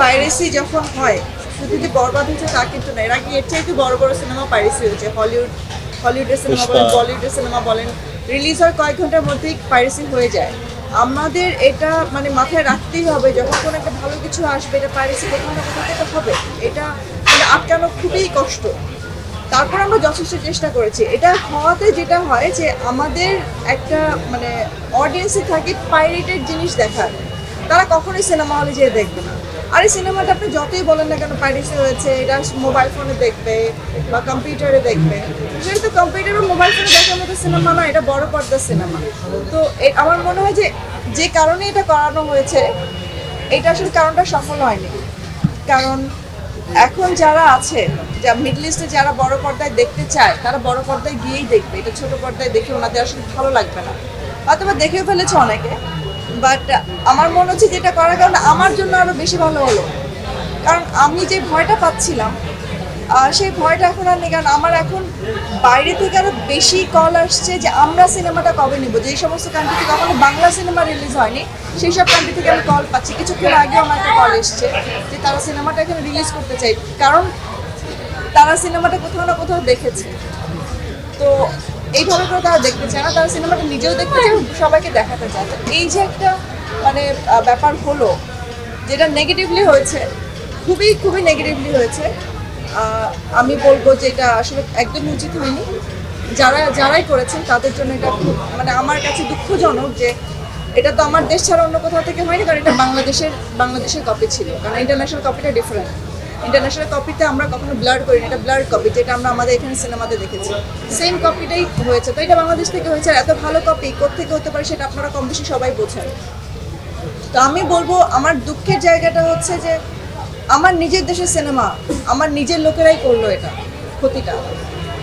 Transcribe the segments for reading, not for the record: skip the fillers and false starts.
Piracy যখন হয় শুধু যে বরবাদ হচ্ছে তা কিন্তু না, এর আগে এর চাইতে বড় বড় সিনেমা পাইরেসি হয়েছে। হলিউডের সিনেমা বলেন, পুষ্পা। বলিউডের সিনেমা বলেন, রিলিজ হওয়ার কয়েক ঘন্টার মধ্যেই পাইরেসি হয়ে যায়। আমাদের এটা মানে মাথায় রাখতেই হবে, যখন কোনো একটা ভালো কিছু আসবে এটা পাইরেসি কোথাও না কোথাও থেকে হবে। এটা মানে আটকানো খুবই কষ্ট। তারপর আমরা যথেষ্ট চেষ্টা করেছি। এটা হওয়াতে যেটা হয় যে আমাদের একটা মানে অডিয়েন্সে থাকে পাইরেটেড জিনিস দেখার, তারা কখনোই সিনেমা হলে যেয়ে দেখবে না। আর এই সিনেমাটা আপনি যতই বলেন না কেন পাইরেসি হয়েছে, এটা মোবাইল ফোনে দেখবে বা কম্পিউটারে দেখবে, সেটা তো কম্পিউটার বা মোবাইল ফোনে দেখার মতো সিনেমা না, এটা বড় পর্দার সিনেমা। তো আমার মনে হয় যে যে কারণে এটা করানো হয়েছে, এটা আসলে কারণটা সফল হয়নি। কারণ এখন যারা আছে, যা মিডল ইস্টে যারা বড় পর্দায় দেখতে চায়, তারা বড় পর্দায় গিয়েই দেখবে। এটা ছোট পর্দায় দেখে ওনাদের আসলে ভালো লাগবে না। হয়তো বা দেখেও ফেলেছে অনেকে, বাট আমার মনে হচ্ছে যেটা করার কারণে আমার জন্য আরো বেশি ভালো হলো। কারণ আমি যে ভয়টা পাচ্ছিলাম, সেই ভয়টা এখন আর নেই। কারণ আমার এখন বাইরে থেকে আরো বেশি কল আসছে যে আমরা সিনেমাটা কবে নিব। যেই সমস্ত কান্ট্রি থেকে কখনো বাংলা সিনেমা রিলিজ হয়নি, সেই সব কান্ট্রি থেকে আমি কল পাচ্ছি। কিছুক্ষণ আগেও আমার একটা কল এসছে যে তারা সিনেমাটা এখানে রিলিজ করতে চাই, কারণ তারা সিনেমাটা কোথাও না কোথাও দেখেছে। তো এইভাবে করে তারা দেখতে চায় না, তারা সিনেমাটা নিজেও দেখতে চায়, সবাইকে দেখাতে চায়। তো এই যে একটা মানে ব্যাপার হলো, যেটা নেগেটিভলি হয়েছে, খুবই খুবই নেগেটিভলি হয়েছে। আমি বলবো যে এটা আসলে একদম উচিত হয়নি। যারাই করেছেন তাদের জন্য এটা খুব মানে আমার কাছে দুঃখজনক যে এটা তো আমার দেশ ছাড়া অন্য কোথাও থেকে হয়নি। কারণ এটা বাংলাদেশের কপি ছিল, কারণ ইন্টারন্যাশনাল কপিটা ডিফারেন্ট। ইন্টারন্যাশনাল কপিতে আমরা কখনো ব্লার করি না, এটা ব্লার কপি, যেটা আমরা আমাদের এখানে সিনেমাতে দেখেছি। সেম কপিটাই হয়েছে, তো এটা বাংলাদেশ থেকে হয়েছে। আর এত ভালো কপি কোত্থেকে হতে পারে সেটা আপনারা কম বেশি সবাই বোঝেন। তো আমি বলবো আমার দুঃখের জায়গাটা হচ্ছে যে আমার নিজের দেশের সিনেমা আমার নিজের লোকেরাই করলো এটা।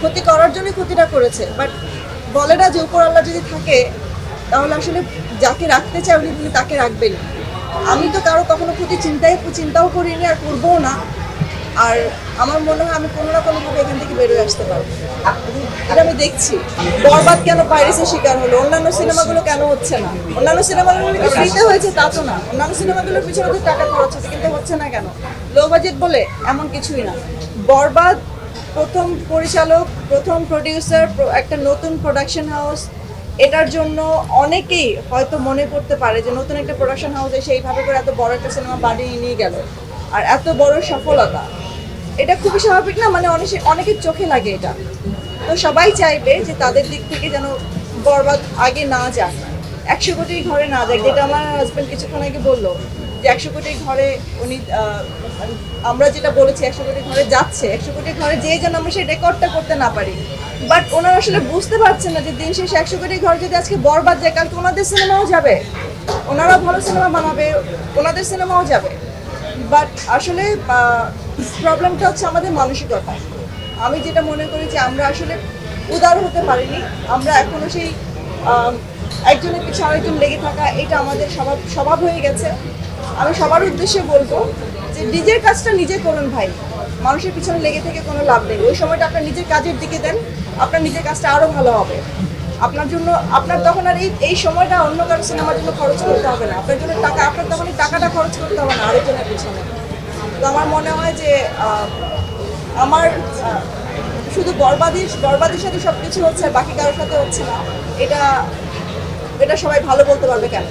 ক্ষতি করার জন্যই ক্ষতিটা করেছে। বাট বলে না যে উপর আল্লাহ যদি থাকে, তাহলে আসলে যাকে রাখতে চায় উনি কিন্তু তাকে রাখবেন। আমি তো কারো কখনো ক্ষতি চিন্তাও করিনি আর করবোও না। আর আমার মনে হয় আমি কোনো না কোনোভাবে এখান থেকে বেরোয় আসতে পারবো। এটা আমি দেখছি বরবাদ কেন পাইরেসির শিকার হলো, অন্যান্য সিনেমাগুলো কেন হচ্ছে না। অন্যান্য সিনেমাগুলো ফ্রিতে হয়েছে তা তো না, অন্যান্য সিনেমাগুলোর পিছনে তো টাকা খরচ হচ্ছে, কিন্তু হচ্ছে না কেন? লো বাজেট বলে এমন কিছুই না। বরবাদ প্রথম পরিচালক, প্রথম প্রডিউসার, একটা নতুন প্রোডাকশন হাউস, এটার জন্য অনেকেই হয়তো মনে করতে পারে যে নতুন একটা প্রোডাকশন হাউস এসে এইভাবে করে এত বড় একটা সিনেমা বানিয়ে নিয়ে গেল আর এত বড় সফলতা, এটা খুবই স্বাভাবিক না? মানে অনেকের চোখে লাগে এটা। তো সবাই চাইবে যে তাদের দিক থেকে যেন বরবাদ আগে না যাক, 100 কোটির ঘরে না যাক। যেটা আমার হাজব্যান্ড কিছুক্ষণ আগে বললো যে 100 কোটির ঘরে উনি আমরা যেটা বলেছি 100 কোটির ঘরে যাচ্ছে, 100 কোটির ঘরে যেয়ে যেন আমরা সেই রেকর্ডটা করতে না পারি। বাট ওনারা আসলে বুঝতে পারছেন না যে দিন শেষে 100 কোটির ঘর যদি আজকে বরবাদ যায়, কালকে ওনাদের সিনেমাও যাবে, ওনারা ভালো সিনেমা বানাবে, ওনাদের সিনেমাও যাবে। বাট আসলে প্রবলেমটা হচ্ছে আমাদের মানসিকতা। আমি যেটা মনে করি যে আমরা আসলে উদার হতে পারিনি। আমরা এখনো সেই একজনের পিছনে আরেকজন লেগে থাকা, এটা আমাদের স্বভাব হয়ে গেছে। আমি সবার উদ্দেশ্যে বলবো যে নিজের কাজটা নিজে করুন ভাই, মানুষের পিছনে লেগে থেকে কোনো লাভ নেই। ওই সময়টা আপনার নিজের কাজের দিকে দেন, আপনার নিজের কাজটা আরও ভালো হবে। আপনার জন্য আপনার তখন আর এই সময়টা অন্য কারো সিনেমার জন্য খরচ করতে হবে না। আপনার জন্য আপনার তখন এই টাকাটা খরচ করতে হবে না আরেকজনের পিছনে। তো আমার মনে হয় যে আমার শুধু বরবাদের সাথে সব কিছু হচ্ছে, বাকি কারোর সাথে হচ্ছে না, এটা এটা সবাই ভালো বলতে পারবে কেন?